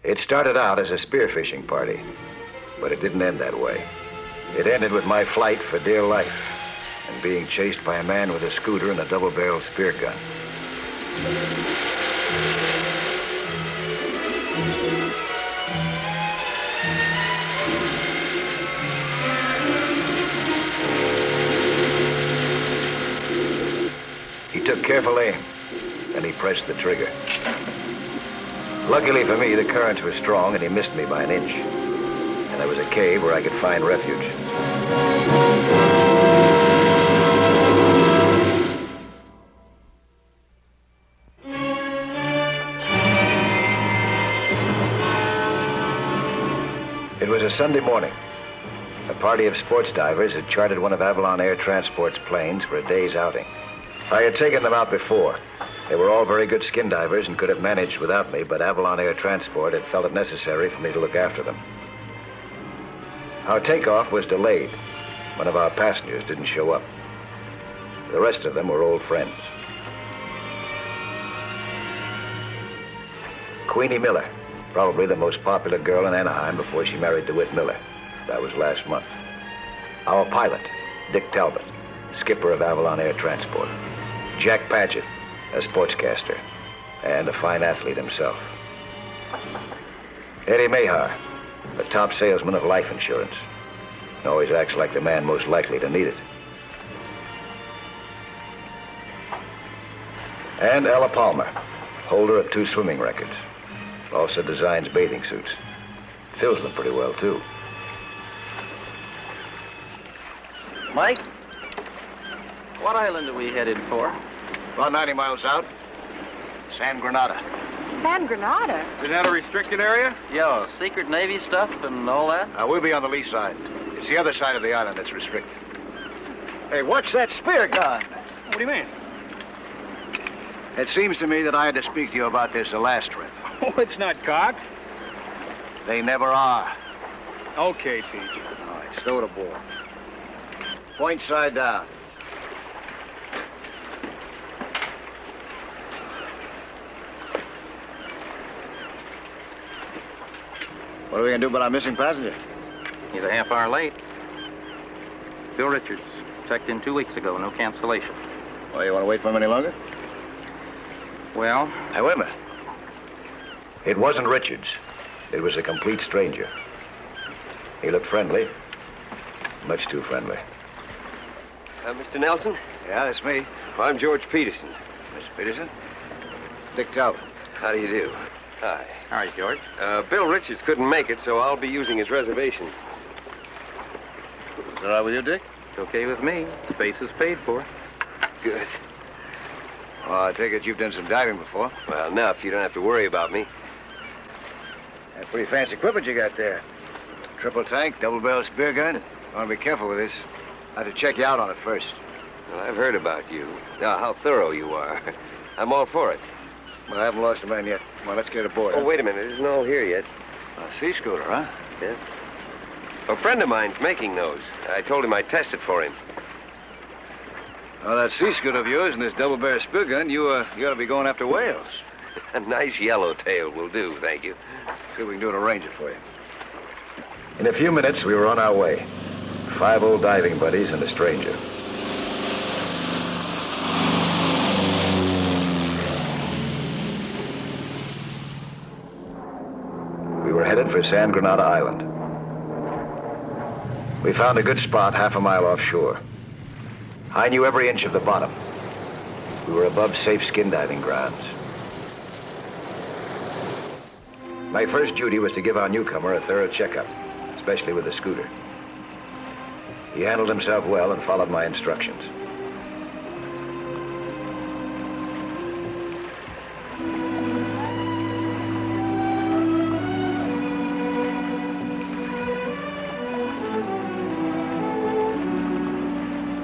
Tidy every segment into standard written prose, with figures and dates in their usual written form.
It started out as a spearfishing party, but it didn't end that way. It ended with my flight for dear life and being chased by a man with a scooter and a double-barreled spear gun. He took careful aim, and he pressed the trigger. Luckily for me, the currents were strong, and he missed me by an inch. And there was a cave where I could find refuge. It was a Sunday morning. A party of sports divers had chartered one of Avalon Air Transport's planes for a day's outing. I had taken them out before. They were all very good skin divers and could have managed without me, but Avalon Air Transport had felt it necessary for me to look after them. Our takeoff was delayed. One of our passengers didn't show up. The rest of them were old friends. Queenie Miller, probably the most popular girl in Anaheim before she married DeWitt Miller. That was last month. Our pilot, Dick Talbot, skipper of Avalon Air Transport. Jack Paget, a sportscaster, and a fine athlete himself. Eddie Mahar, the top salesman of life insurance. Always acts like the man most likely to need it. And Ella Palmer, holder of 2 swimming records. Also designs bathing suits. Fills them pretty well, too. Mike, what island are we headed for? About 90 miles out. San Granada. San Granada? Isn't that a restricted area? Yeah, secret Navy stuff and all that? We'll be on the lee side. It's the other side of the island that's restricted. Hey, what's that spear gun? What do you mean? It seems to me that I had to speak to you about this the last trip. Oh, it's not cocked. They never are. Okay, Teach. All right, stow it aboard. Point side down. What are we gonna do about our missing passenger? He's a half hour late. Bill Richards, checked in 2 weeks ago, no cancellation. Well, you want to wait for him any longer? Well? Hey, wait a minute. It wasn't Richards. It was a complete stranger. He looked friendly. Much too friendly. Mr. Nelson? Yeah, that's me. I'm George Peterson. Mr. Peterson? Dick Talbot. How do you do? Hi. All right, George. Bill Richards couldn't make it, so I'll be using his reservation. Is that all right with you, Dick? It's okay with me. Space is paid for. Good. Well, I take it you've done some diving before. Well, enough. You don't have to worry about me. That's pretty fancy equipment you got there. Triple tank, double-barrel spear gun. You want to be careful with this. I have to check you out on it first. Well, I've heard about you. How thorough you are. I'm all for it. Well, I haven't lost a man yet. Well, let's get aboard. Oh, wait a minute. It isn't all here yet. A sea scooter, huh? Yeah. A friend of mine's making those. I told him I'd test it for him. Well, that sea scooter of yours and this double-barrel spear gun, you ought to be going after whales. A nice yellowtail will do, thank you. See if we can do to arrange it for you. In a few minutes, we were on our way. 5 old diving buddies and a stranger. We were headed for San Granada Island. We found a good spot half a mile offshore. I knew every inch of the bottom. We were above safe skin diving grounds. My first duty was to give our newcomer a thorough checkup, especially with the scooter. He handled himself well and followed my instructions.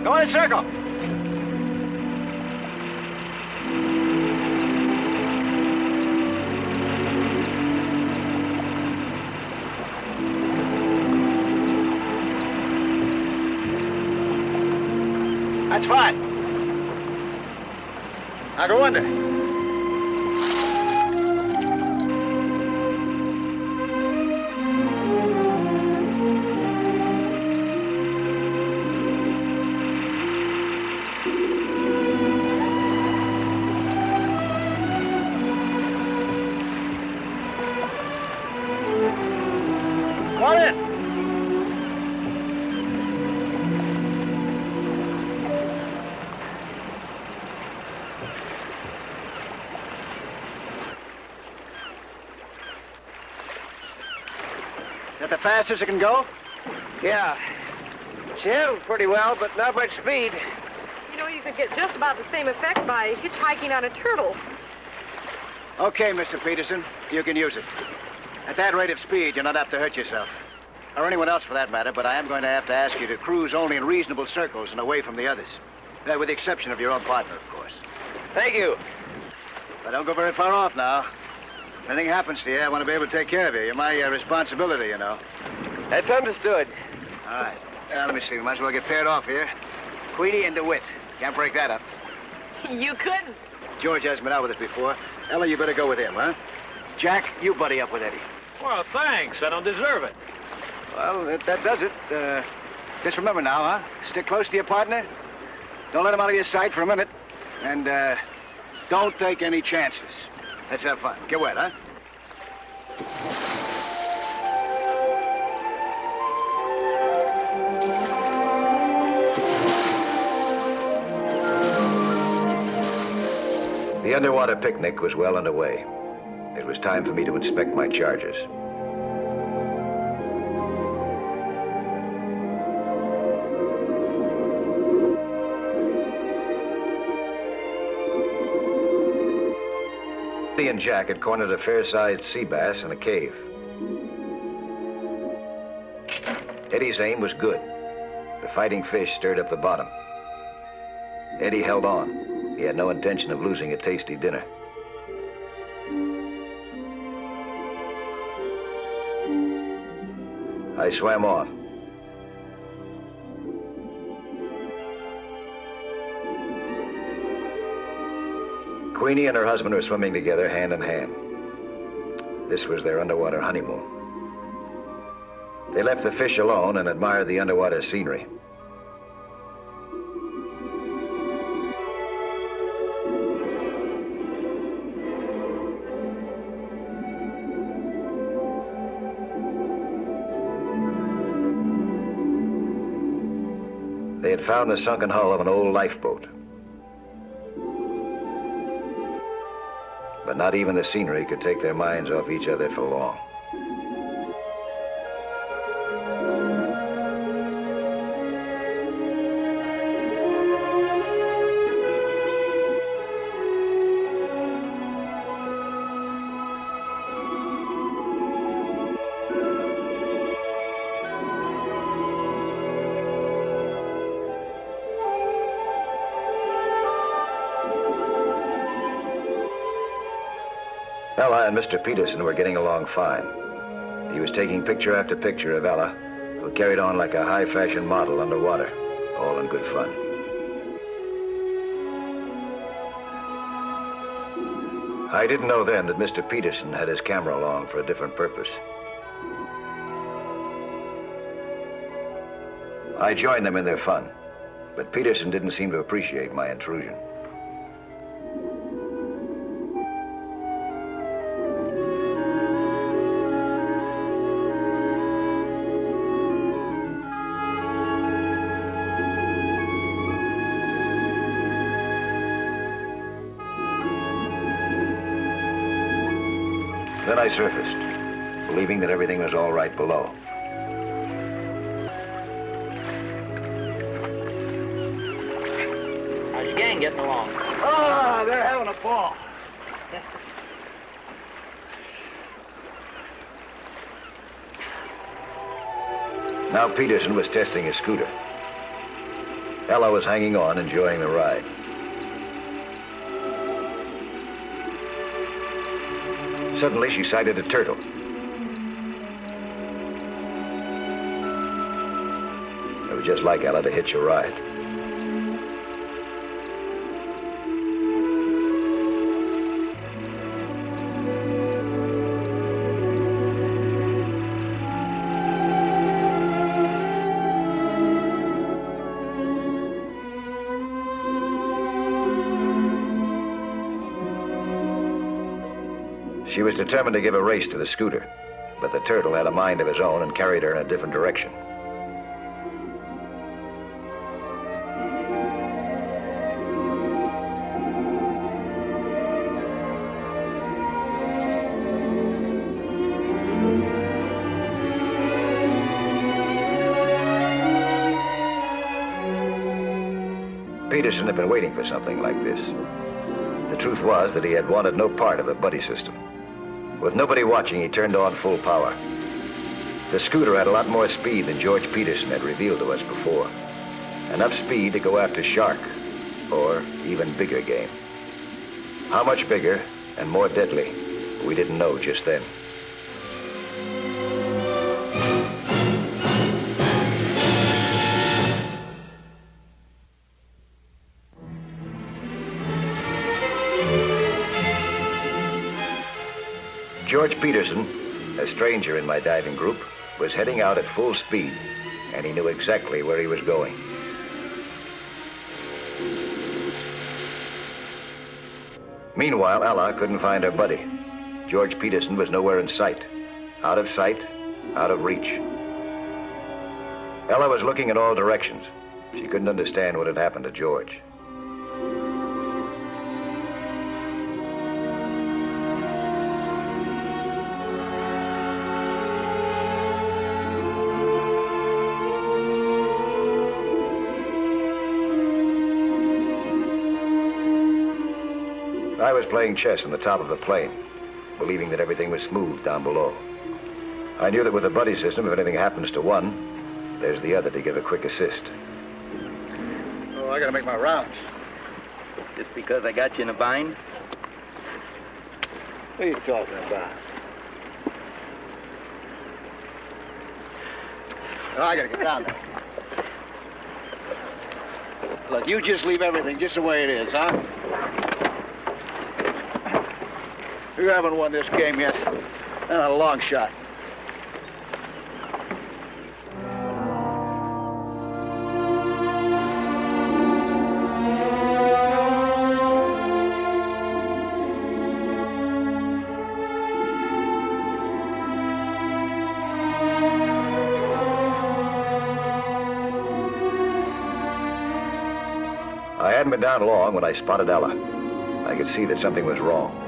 Go in a circle. That's fine. Now go under. Come on in. Is that the fastest it can go? Yeah. She handled pretty well, but not much speed. You know, you could get just about the same effect by hitchhiking on a turtle. Okay, Mr. Peterson, you can use it. At that rate of speed, you're not apt to hurt yourself. Or anyone else for that matter, but I am going to have to ask you to cruise only in reasonable circles and away from the others. With the exception of your own partner, of course. Thank you. But don't go very far off now. If anything happens to you, I want to be able to take care of you. You're my responsibility, you know. That's understood. All right. Let me see. We might as well get paired off here. Queenie and DeWitt. Can't break that up. You couldn't. George hasn't been out with us before. Ella, you better go with him, huh? Jack, you buddy up with Eddie. Well, thanks. I don't deserve it. Well, that does it. Just remember now, huh? Stick close to your partner. Don't let him out of your sight for a minute. And, don't take any chances. Let's have fun. Get wet, huh? The underwater picnic was well underway. It was time for me to inspect my charges. Eddie and Jack had cornered a fair-sized sea bass in a cave. Eddie's aim was good. The fighting fish stirred up the bottom. Eddie held on. He had no intention of losing a tasty dinner. I swam on. Queenie and her husband were swimming together, hand in hand. This was their underwater honeymoon. They left the fish alone and admired the underwater scenery. They had found the sunken hull of an old lifeboat. But not even the scenery could take their minds off each other for long. Ella and Mr. Peterson were getting along fine. He was taking picture after picture of Ella, who carried on like a high-fashion model underwater, all in good fun. I didn't know then that Mr. Peterson had his camera along for a different purpose. I joined them in their fun, but Peterson didn't seem to appreciate my intrusion. Then I surfaced, believing that everything was all right below. How's your gang getting along? Ah, they're having a ball. Now Peterson was testing his scooter. Ella was hanging on, enjoying the ride. Suddenly, she sighted a turtle. It was just like Ella to hitch a ride. She was determined to give a race to the scooter, but the turtle had a mind of his own and carried her in a different direction. Peterson had been waiting for something like this. The truth was that he had wanted no part of the buddy system. With nobody watching, he turned on full power. The scooter had a lot more speed than George Peterson had revealed to us before. Enough speed to go after shark, or even bigger game. How much bigger and more deadly, we didn't know just then. George Peterson, a stranger in my diving group, was heading out at full speed, and he knew exactly where he was going. Meanwhile, Ella couldn't find her buddy. George Peterson was nowhere in sight. Out of sight, out of reach. Ella was looking in all directions. She couldn't understand what had happened to George. I was playing chess on the top of the plane, believing that everything was smooth down below. I knew that with the buddy system, if anything happens to one, there's the other to give a quick assist. Oh, I gotta make my rounds. Just because I got you in a bind? What are you talking about? Oh, I gotta get down there. Look, you just leave everything just the way it is, huh? You haven't won this game yet. Not a long shot. I hadn't been down long when I spotted Ella. I could see that something was wrong.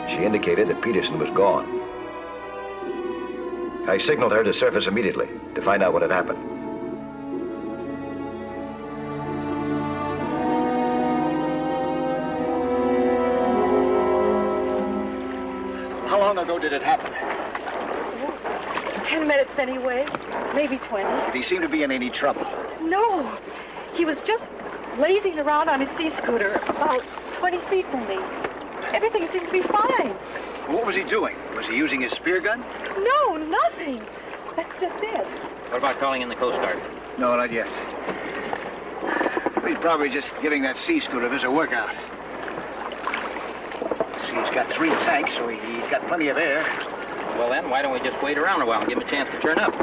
She indicated that Peterson was gone. I signaled her to surface immediately to find out what had happened. How long ago did it happen? 10 minutes anyway, maybe 20. Did he seem to be in any trouble? No, he was just lazing around on his sea scooter about 20 feet from me. Everything seemed to be fine. What was he doing? Was he using his spear gun? No, nothing. That's just it. What about calling in the Coast Guard? No, not yet. He's probably just giving that sea scooter of his a workout. See, he's got 3 tanks, so he's got plenty of air. Well then, why don't we just wait around a while and give him a chance to turn up?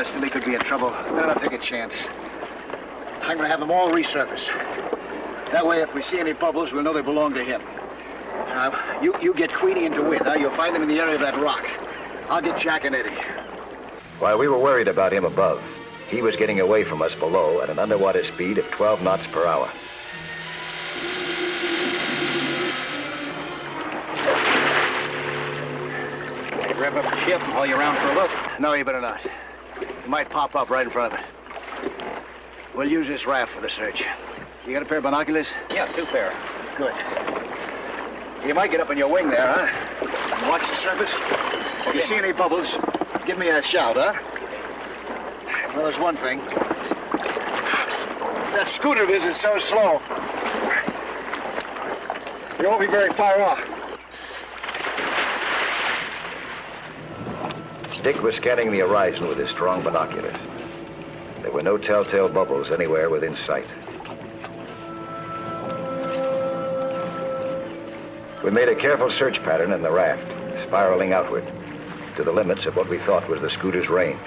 Still he could be in trouble. Then I'll take a chance. I'm gonna have them all resurface. That way, if we see any bubbles, we'll know they belong to him. You get Queenie into wind. You'll find them in the area of that rock. I'll get Jack and Eddie. While we were worried about him above, he was getting away from us below at an underwater speed of 12 knots per hour. I'd rev up the ship and haul you around for a look. No, you better not. He might pop up right in front of it. We'll use this raft for the search. You got a pair of binoculars? Yeah, 2 pair. Good. You might get up in your wing there, huh? And watch the surface. If you see any bubbles, give me a shout, huh? Well, there's one thing. That scooter of his is so slow. You won't be very far off. Dick was scanning the horizon with his strong binoculars. There were no telltale bubbles anywhere within sight. We made a careful search pattern in the raft, spiraling outward, to the limits of what we thought was the scooter's range.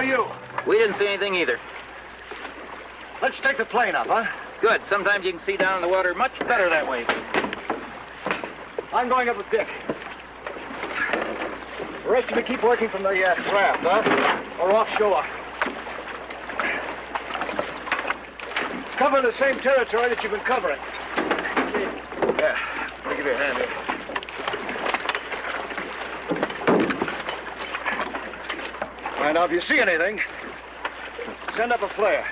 about you? We didn't see anything either. Let's take the plane up, huh? Good. Sometimes you can see down in the water much better that way. I'm going up with Dick. The rest of you keep working from the raft, huh? Or offshore. Cover the same territory that you've been covering. Yeah, let me give you a hand here. All right, now, if you see anything, send up a flare.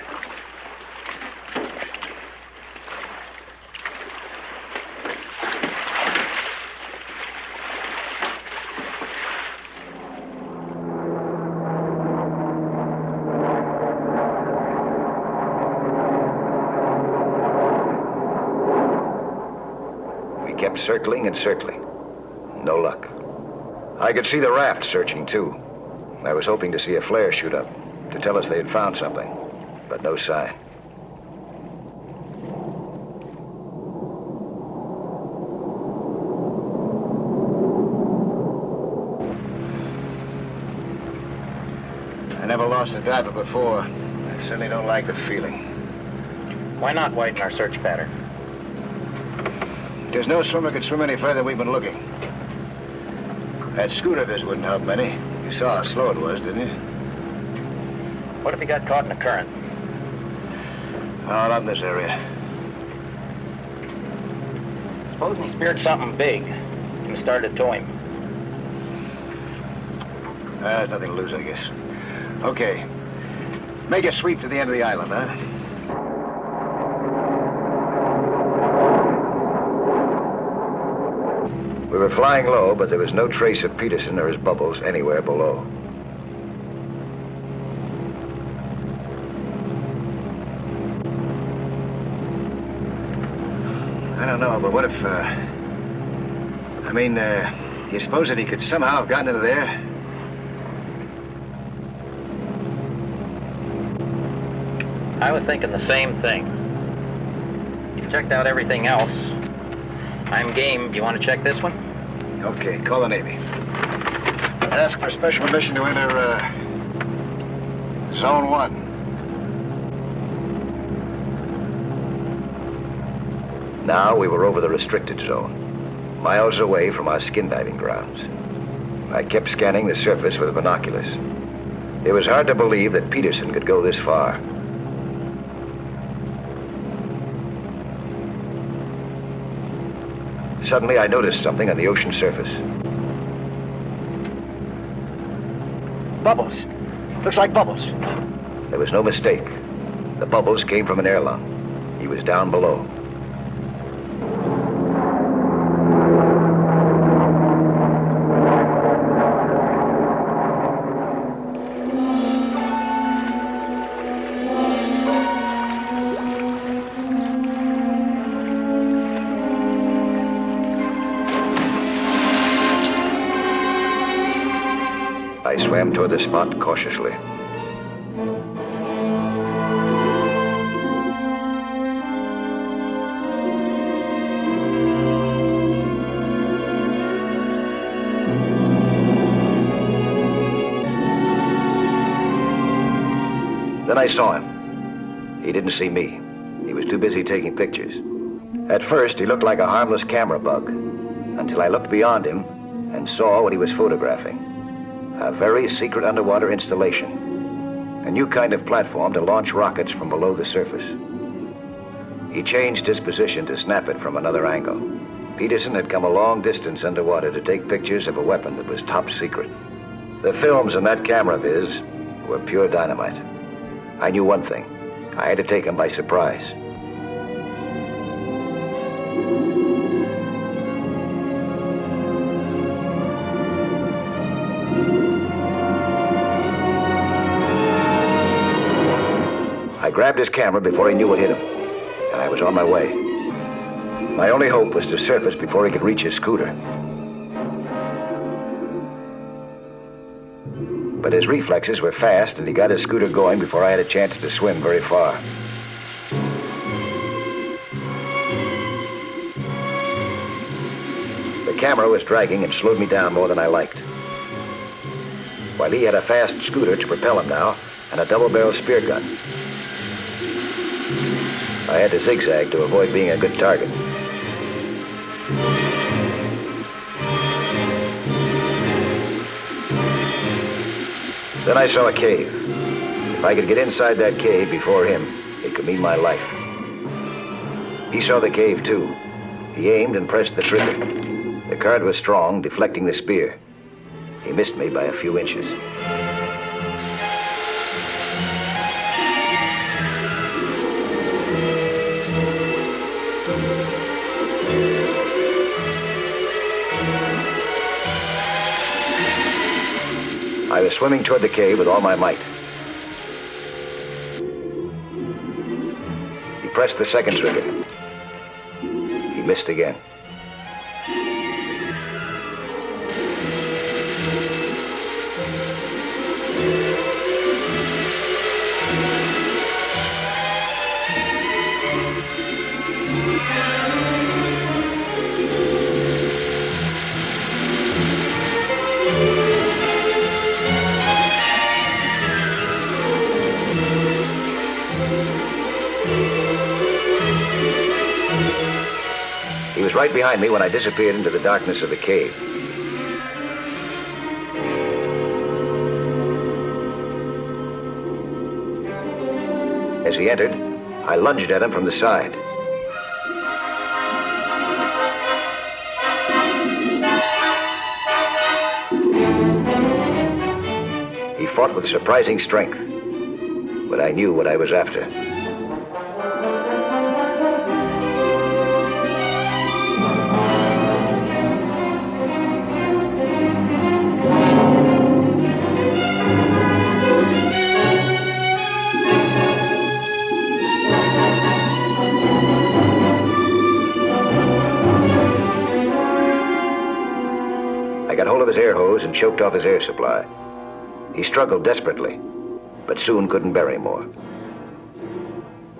Kept circling and circling. No luck. I could see the raft searching, too. I was hoping to see a flare shoot up to tell us they had found something, but no sign. I never lost a diver before. I certainly don't like the feeling. Why not widen our search pattern? There's no swimmer could swim any further than we've been looking. That schooner of his wouldn't help any. You saw how slow it was, didn't you? What if he got caught in a current? Oh, not in this area. Supposing he speared something big and started to tow him. There's nothing to lose, I guess. Okay. Make a sweep to the end of the island, huh? We were flying low, but there was no trace of Peterson or his bubbles anywhere below. I don't know, but what if, do you suppose that he could somehow have gotten into there? I was thinking the same thing. You've checked out everything else. I'm game. Do you want to check this one? Okay, call the Navy. Ask for special permission to enter, Zone 1. Now we were over the restricted zone, miles away from our skin diving grounds. I kept scanning the surface with binoculars. It was hard to believe that Peterson could go this far. Suddenly, I noticed something on the ocean surface. Bubbles. Looks like bubbles. There was no mistake. The bubbles came from an air lung. He was down below. I swam toward the spot cautiously. Then I saw him. He didn't see me. He was too busy taking pictures. At first, he looked like a harmless camera bug, until I looked beyond him and saw what he was photographing. A very secret underwater installation. A new kind of platform to launch rockets from below the surface. He changed his position to snap it from another angle. Peterson had come a long distance underwater to take pictures of a weapon that was top secret. The films in that camera of his were pure dynamite. I knew one thing. I had to take him by surprise. I grabbed his camera before he knew what hit him, and I was on my way. My only hope was to surface before he could reach his scooter. But his reflexes were fast, and he got his scooter going before I had a chance to swim very far. The camera was dragging and slowed me down more than I liked. while he had a fast scooter to propel him now and a double-barrel spear gun. I had to zigzag to avoid being a good target. Then I saw a cave. If I could get inside that cave before him, it could mean my life. He saw the cave, too. He aimed and pressed the trigger. The current was strong, deflecting the spear. He missed me by a few inches. I was swimming toward the cave with all my might. He pressed the second trigger. He missed again. He was right behind me when I disappeared into the darkness of the cave. As he entered, I lunged at him from the side. He fought with surprising strength, but I knew what I was after. His air hose and choked off his air supply. He struggled desperately, but soon couldn't bear any more.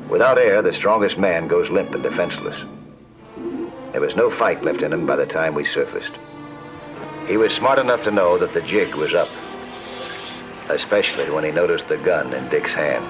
Without air, the strongest man goes limp and defenseless. There was no fight left in him by the time we surfaced. He was smart enough to know that the jig was up, especially when he noticed the gun in Dick's hand.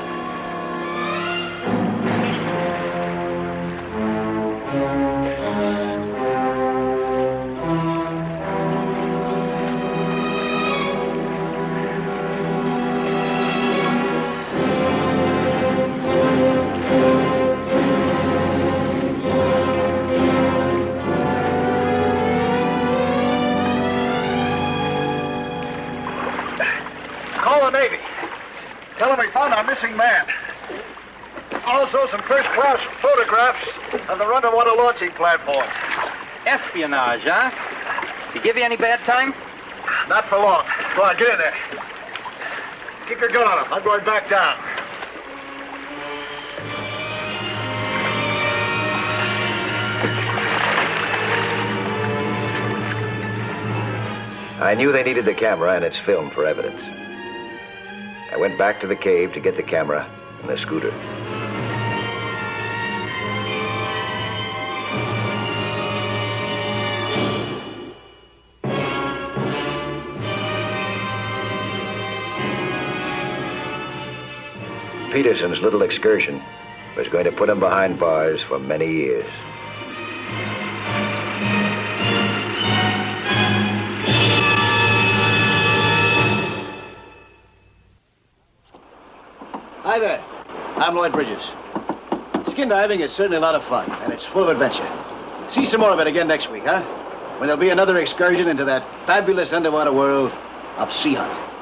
Man. Also some first-class photographs of the underwater launching platform. Espionage, huh? Did he give you any bad time? Not for long. Go on, get in there. Keep your gun on him. I'm going back down. I knew they needed the camera and its film for evidence. I went back to the cave to get the camera and the scooter. Peterson's little excursion was going to put him behind bars for many years. Hi there. I'm Lloyd Bridges. Skin diving is certainly a lot of fun, and it's full of adventure. See some more of it again next week, huh? When there'll be another excursion into that fabulous underwater world of Sea Hunt.